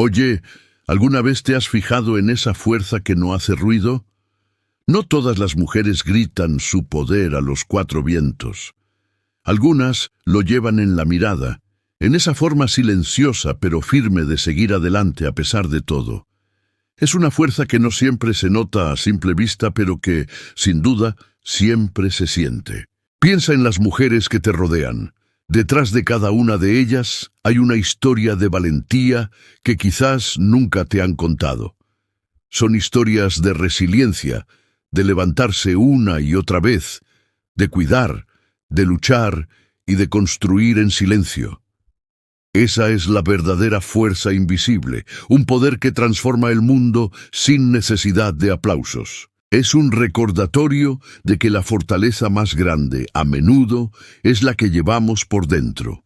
Oye, ¿alguna vez te has fijado en esa fuerza que no hace ruido? No todas las mujeres gritan su poder a los cuatro vientos. Algunas lo llevan en la mirada, en esa forma silenciosa pero firme de seguir adelante a pesar de todo. Es una fuerza que no siempre se nota a simple vista, pero que, sin duda, siempre se siente. Piensa en las mujeres que te rodean. Detrás de cada una de ellas hay una historia de valentía que quizás nunca te han contado. Son historias de resiliencia, de levantarse una y otra vez, de cuidar, de luchar y de construir en silencio. Esa es la verdadera fuerza invisible, un poder que transforma el mundo sin necesidad de aplausos. Es un recordatorio de que la fortaleza más grande, a menudo, es la que llevamos por dentro.